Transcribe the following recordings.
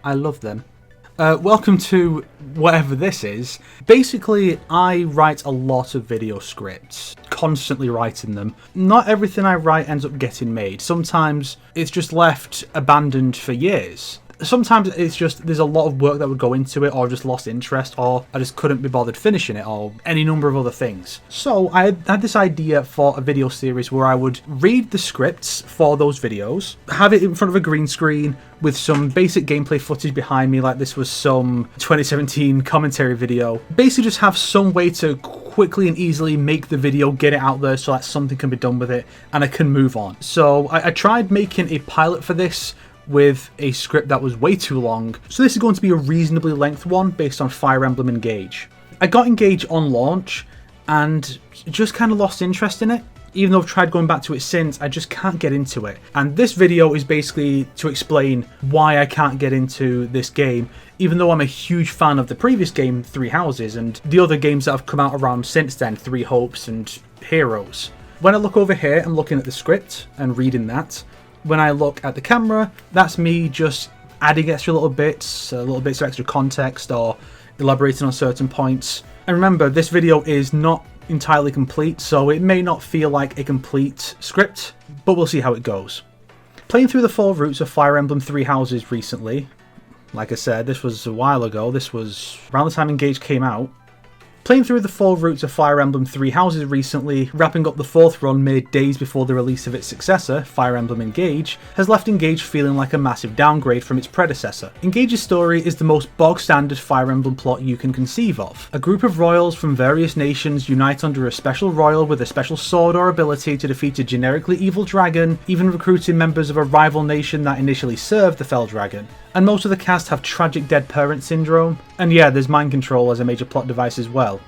I love them. Welcome to whatever this is. Basically, I write a lot of video scripts, constantly writing them. Not everything I write ends up getting made. Sometimes it's just left abandoned for years. Sometimes it's just there's a lot of work that would go into it, or just lost interest, or I just couldn't be bothered finishing it, or any number of other things. So I had this idea for a video series where I would read the scripts for those videos, have it in front of a green screen with some basic gameplay footage behind me, like this was some 2017 commentary video. Basically just have some way to quickly and easily make the video, get it out there so that something can be done with it and I can move on. So I tried making a pilot for this with a script that was way too long. So this is going to be a reasonably length one based on Fire Emblem Engage. I got Engage on launch and just kind of lost interest in it. Even though I've tried going back to it since, I just can't get into it. And this video is basically to explain why I can't get into this game, even though I'm a huge fan of the previous game, Three Houses, and the other games that have come out around since then, Three Hopes and Heroes. When I look over here, I'm looking at the script and reading that. When I look at the camera, that's me just adding extra little bits of extra context or elaborating on certain points. And remember, this video is not entirely complete, so it may not feel like a complete script, but we'll see how it goes. Playing through the 4 routes of Fire Emblem Three Houses recently, like I said, this was a while ago, this was around the time Engage came out. Playing through the 4 routes of Fire Emblem Three Houses recently, wrapping up the 4th run made days before the release of its successor, Fire Emblem Engage, has left Engage feeling like a massive downgrade from its predecessor. Engage's story is the most bog-standard Fire Emblem plot you can conceive of. A group of royals from various nations unite under a special royal with a special sword or ability to defeat a generically evil dragon, even recruiting members of a rival nation that initially served the Fell Dragon. And most of the cast have tragic dead parent syndrome. And yeah, there's mind control as a major plot device as well.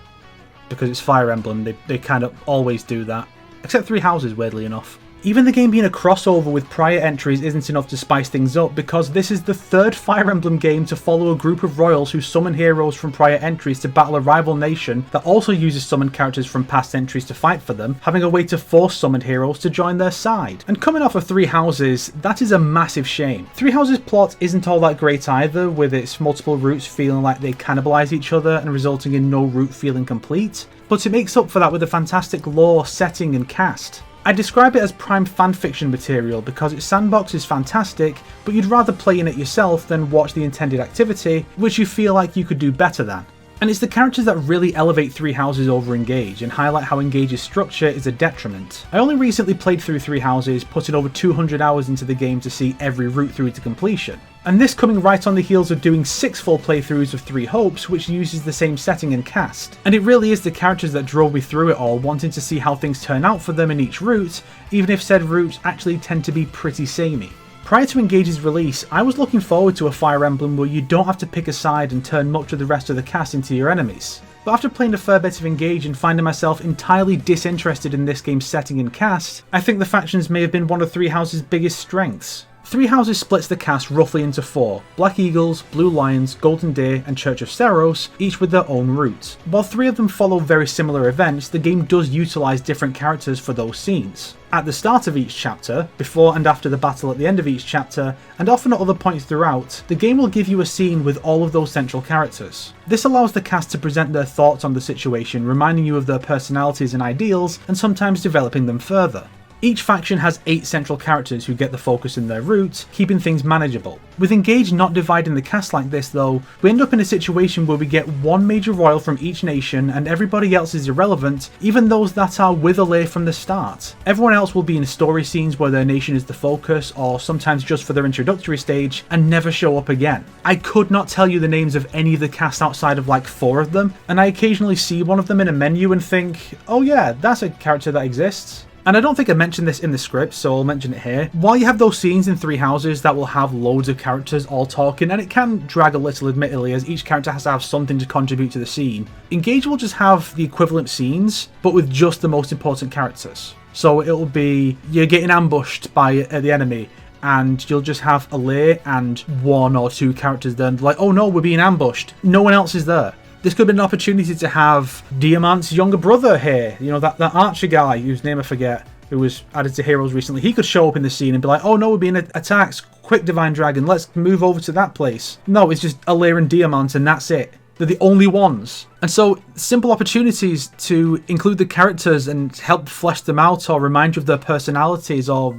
Because it's Fire Emblem, they kind of always do that. Except Three Houses, weirdly enough. Even the game being a crossover with prior entries isn't enough to spice things up, because this is the 3rd Fire Emblem game to follow a group of royals who summon heroes from prior entries to battle a rival nation that also uses summoned characters from past entries to fight for them, having a way to force summoned heroes to join their side. And coming off of Three Houses, that is a massive shame. Three Houses' plot isn't all that great either, with its multiple routes feeling like they cannibalize each other and resulting in no route feeling complete, but it makes up for that with a fantastic lore, setting and cast. I describe it as prime fanfiction material because its sandbox is fantastic, but you'd rather play in it yourself than watch the intended activity, which you feel like you could do better than. And it's the characters that really elevate Three Houses over Engage and highlight how Engage's structure is a detriment. I only recently played through Three Houses, putting over 200 hours into the game to see every route through to completion. And this coming right on the heels of doing 6 full playthroughs of Three Hopes, which uses the same setting and cast. And it really is the characters that drove me through it all, wanting to see how things turn out for them in each route, even if said routes actually tend to be pretty samey. Prior to Engage's release, I was looking forward to a Fire Emblem where you don't have to pick a side and turn much of the rest of the cast into your enemies. But after playing a fair bit of Engage and finding myself entirely disinterested in this game's setting and cast, I think the factions may have been one of Three Houses' biggest strengths. Three Houses splits the cast roughly into 4, Black Eagles, Blue Lions, Golden Deer and Church of Seros, each with their own route. While 3 of them follow very similar events, the game does utilise different characters for those scenes. At the start of each chapter, before and after the battle at the end of each chapter, and often at other points throughout, the game will give you a scene with all of those central characters. This allows the cast to present their thoughts on the situation, reminding you of their personalities and ideals, and sometimes developing them further. Each faction has 8 central characters who get the focus in their route, keeping things manageable. With Engage not dividing the cast like this though, we end up in a situation where we get one major royal from each nation and everybody else is irrelevant, even those that are with Allay from the start. Everyone else will be in story scenes where their nation is the focus, or sometimes just for their introductory stage, and never show up again. I could not tell you the names of any of the cast outside of like 4 of them, and I occasionally see one of them in a menu and think, oh yeah, that's a character that exists. And I don't think I mentioned this in the script, so I'll mention it here. While you have those scenes in Three Houses that will have loads of characters all talking, and it can drag a little admittedly as each character has to have something to contribute to the scene, Engage will just have the equivalent scenes, but with just the most important characters. So it'll be, you're getting ambushed by the enemy, and you'll just have Allay and 1 or 2 characters then like, oh no, we're being ambushed. No one else is there. This could be an opportunity to have Diamant's younger brother here, you know, that archer guy whose name I forget. who was added to Heroes recently, he could show up in the scene and be like, oh no, we're being attacked, quick Divine Dragon, let's move over to that place. No, it's just Alair and Diamant and that's it. They're the only ones. And so simple opportunities to include the characters and help flesh them out or remind you of their personalities or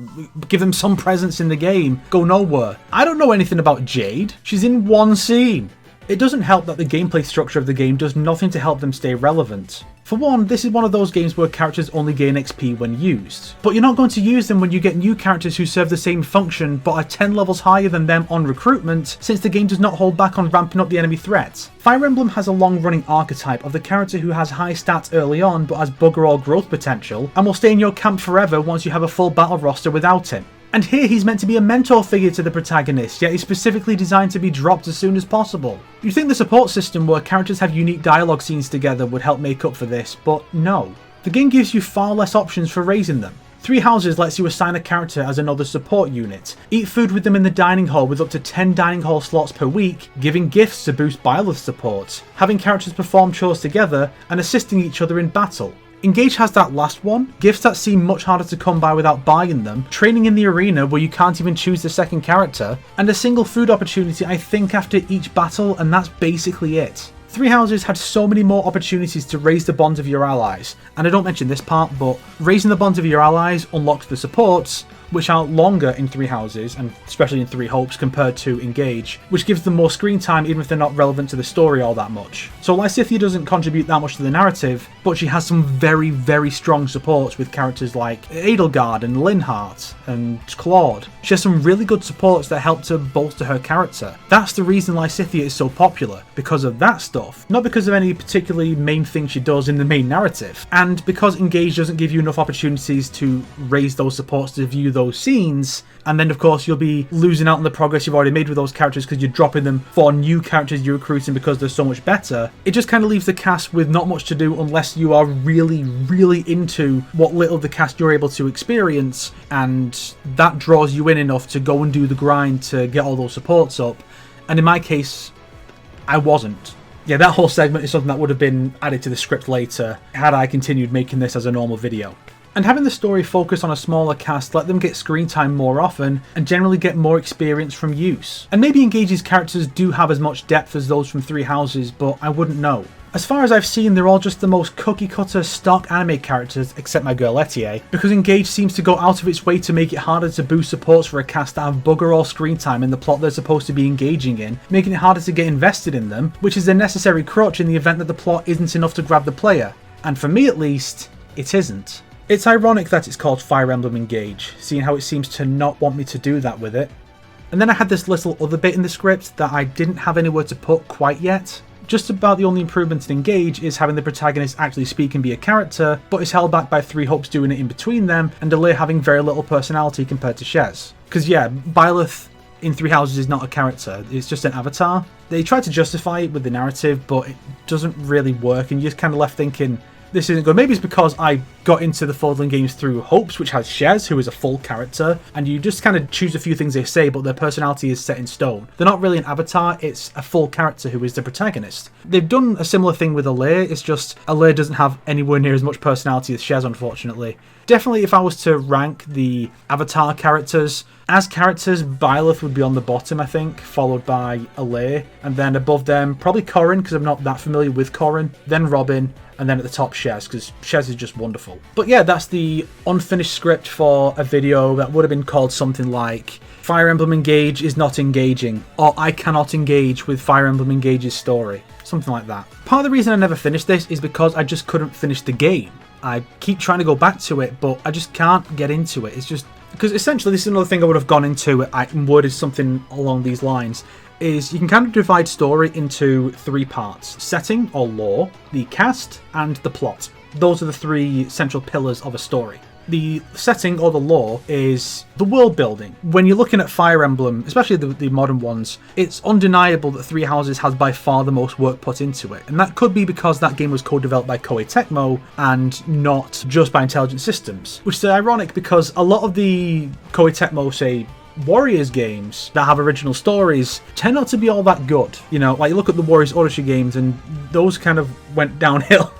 give them some presence in the game go nowhere. I don't know anything about Jade. She's in one scene. It doesn't help that the gameplay structure of the game does nothing to help them stay relevant. For one, this is one of those games where characters only gain XP when used. But you're not going to use them when you get new characters who serve the same function but are 10 levels higher than them on recruitment, since the game does not hold back on ramping up the enemy threat. Fire Emblem has a long-running archetype of the character who has high stats early on but has bugger all growth potential, and will stay in your camp forever once you have a full battle roster without him. And here he's meant to be a mentor figure to the protagonist, yet he's specifically designed to be dropped as soon as possible. You'd think the support system where characters have unique dialogue scenes together would help make up for this, but no. The game gives you far less options for raising them. Three Houses lets you assign a character as another support unit, eat food with them in the dining hall with up to 10 dining hall slots per week, giving gifts to boost Byleth's support, having characters perform chores together, and assisting each other in battle. Engage has that last one, gifts that seem much harder to come by without buying them, training in the arena where you can't even choose the second character, and a single food opportunity I think after each battle, and that's basically it. Three Houses had so many more opportunities to raise the bonds of your allies, and I don't mention this part, but raising the bonds of your allies unlocks the supports, which are longer in Three Houses, and especially in Three Hopes compared to Engage, which gives them more screen time even if they're not relevant to the story all that much. So Lysithea doesn't contribute that much to the narrative, but she has some very, very strong supports with characters like Edelgard and Linhardt and Claude. She has some really good supports that help to bolster her character. That's the reason Lysithea is so popular, because of that stuff, not because of any particularly main thing she does in the main narrative. And because Engage doesn't give you enough opportunities to raise those supports to view those scenes, and then of course you'll be losing out on the progress you've already made with those characters because you're dropping them for new characters you're recruiting because they're so much better. It just kind of leaves the cast with not much to do unless you are really, really into what little of the cast you're able to experience, and that draws you in enough to go and do the grind to get all those supports up. And in my case, I wasn't. Yeah, that whole segment is something that would have been added to the script later had I continued making this as a normal video. And having the story focus on a smaller cast let them get screen time more often and generally get more experience from use. And maybe Engage's characters do have as much depth as those from Three Houses, but I wouldn't know. As far as I've seen, they're all just the most cookie cutter stock anime characters, except my girl Etier, because Engage seems to go out of its way to make it harder to boost supports for a cast that have bugger all screen time in the plot they're supposed to be engaging in, making it harder to get invested in them, which is a necessary crutch in the event that the plot isn't enough to grab the player. And for me at least, it isn't. It's ironic that it's called Fire Emblem Engage, seeing how it seems to not want me to do that with it. And then I had this little other bit in the script that I didn't have anywhere to put quite yet. Just about the only improvement in Engage is having the protagonist actually speak and be a character, but is held back by Three Hopes doing it in between them, and Alair having very little personality compared to Shez. Because yeah, Byleth in Three Houses is not a character, it's just an avatar. They tried to justify it with the narrative, but it doesn't really work, and you're just kind of left thinking, this isn't good. Maybe it's because I got into the Fordling games through Hopes, which has Shez, who is a full character, and you just kind of choose a few things they say, but their personality is set in stone. They're not really an avatar, it's a full character who is the protagonist. They've done a similar thing with Alair, it's just Alair doesn't have anywhere near as much personality as Shez, unfortunately. Definitely, if I was to rank the avatar characters, as characters, Byleth would be on the bottom, I think, followed by Alair, and then above them, probably Corrin, because I'm not that familiar with Corrin, then Robin, and then at the top Shez, because Shez is just wonderful. But yeah, that's the unfinished script for a video that would have been called something like Fire Emblem Engage is not engaging, or I cannot engage with Fire Emblem Engage's story. Something like that. Part of the reason I never finished this is because I just couldn't finish the game. I keep trying to go back to it, but I just can't get into it. It's just because essentially this is another thing I would have gone into. I worded something along these lines. Is you can kind of divide story into three parts: setting or lore, the cast, and the plot. Those are the three central pillars of a story. The setting or the lore is the world building. When you're looking at Fire Emblem, especially the modern ones, it's undeniable that Three Houses has by far the most work put into it. And that could be because that game was co-developed by Koei Tecmo and not just by Intelligent Systems. Which is ironic because a lot of the Koei Tecmo, say, Warriors games that have original stories tend not to be all that good. You know, like you look at the Warriors Odyssey games and those kind of went downhill.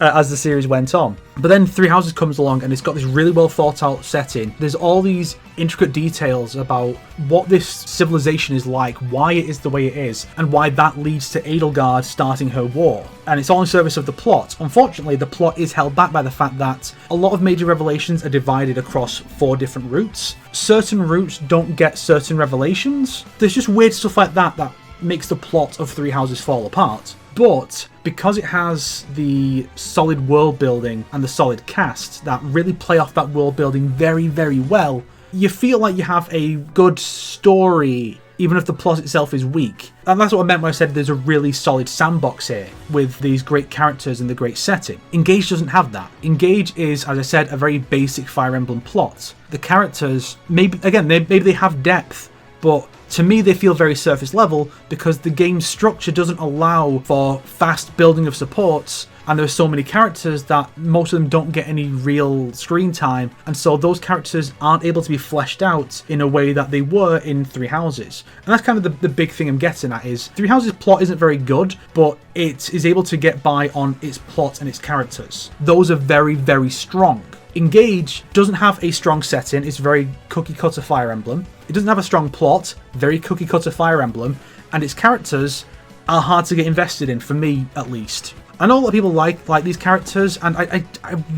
as the series went on. But then Three Houses comes along and it's got this really well thought out setting. There's all these intricate details about what this civilization is like, why it is the way it is, and why that leads to Edelgard starting her war. And it's all in service of the plot. Unfortunately, the plot is held back by the fact that a lot of major revelations are divided across 4 different routes. Certain routes don't get certain revelations. There's just weird stuff like that that makes the plot of Three Houses fall apart. But because it has the solid world building and the solid cast that really play off that world building very, very well, you feel like you have a good story, even if the plot itself is weak. And that's what I meant when I said there's a really solid sandbox here with these great characters and the great setting. Engage doesn't have that. Engage is, as I said, a very basic Fire Emblem plot. The characters, maybe they have depth, but to me, they feel very surface level because the game's structure doesn't allow for fast building of supports, and there are so many characters that most of them don't get any real screen time, and so those characters aren't able to be fleshed out in a way that they were in Three Houses. And that's kind of the big thing I'm getting at is Three Houses' plot isn't very good, but it is able to get by on its plot and its characters. Those are very, very strong. Engage doesn't have a strong setting, it's very cookie cutter Fire Emblem. It doesn't have a strong plot, very cookie cutter Fire Emblem, and its characters are hard to get invested in, for me at least. I know a lot of people like these characters, and I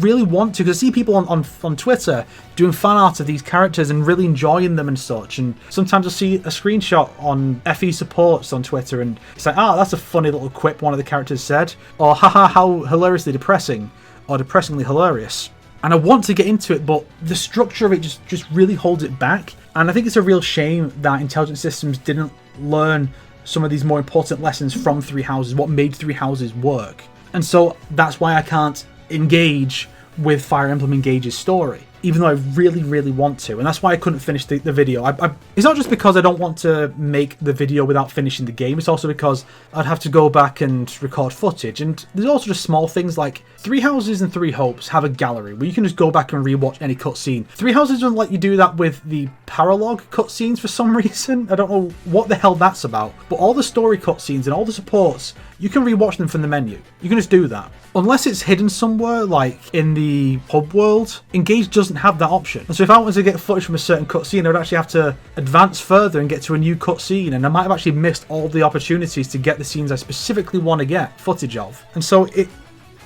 really want to, because I see people on Twitter doing fan art of these characters and really enjoying them and such, and sometimes I see a screenshot on FE supports on Twitter and it's like, that's a funny little quip one of the characters said, or haha, how hilariously depressing, or depressingly hilarious. And I want to get into it, but the structure of it just really holds it back. And I think it's a real shame that Intelligent Systems didn't learn some of these more important lessons from Three Houses, what made Three Houses work. And so that's why I can't engage with Fire Emblem Engage's story, even though I really, really want to. And that's why I couldn't finish the video. It's not just because I don't want to make the video without finishing the game, it's also because I'd have to go back and record footage. And there's also just small things like Three Houses and Three Hopes have a gallery where you can just go back and rewatch any cutscene. Three Houses doesn't let you do that with the paralogue cutscenes for some reason. I don't know what the hell that's about. But all the story cutscenes and all the supports, you can rewatch them from the menu. You can just do that. Unless it's hidden somewhere, like in the hub world, Engage doesn't have that option. And so if I wanted to get footage from a certain cutscene, I would actually have to advance further and get to a new cutscene, and I might have actually missed all the opportunities to get the scenes I specifically want to get footage of. And so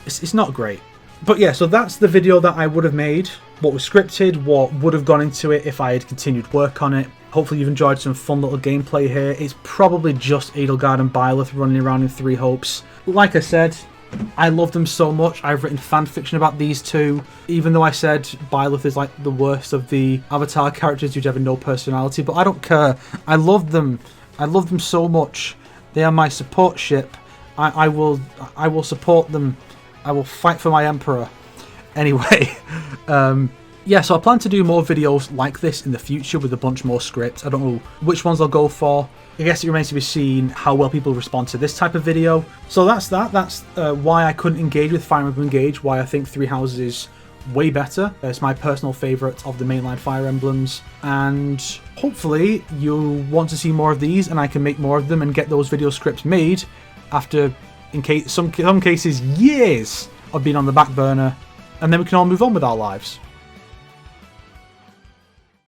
it's not great. But yeah, so that's the video that I would have made. What was scripted, what would have gone into it if I had continued work on it. Hopefully you've enjoyed some fun little gameplay here. It's probably just Edelgard and Byleth running around in Three Hopes. Like I said, I love them so much. I've written fan fiction about these two, even though I said Byleth is like the worst of the Avatar characters who have no personality, but I don't care. I love them. I love them so much. They are my support ship. I will support them. I will fight for my emperor. Anyway, yeah, so I plan to do more videos like this in the future with a bunch more scripts. I don't know which ones I'll go for. I guess it remains to be seen how well people respond to this type of video. So that's that. That's why I couldn't engage with Fire Emblem Engage, why I think Three Houses is way better. It's my personal favourite of the mainline Fire Emblems. And hopefully you'll want to see more of these and I can make more of them and get those video scripts made after, in some cases, years of being on the back burner. And then we can all move on with our lives.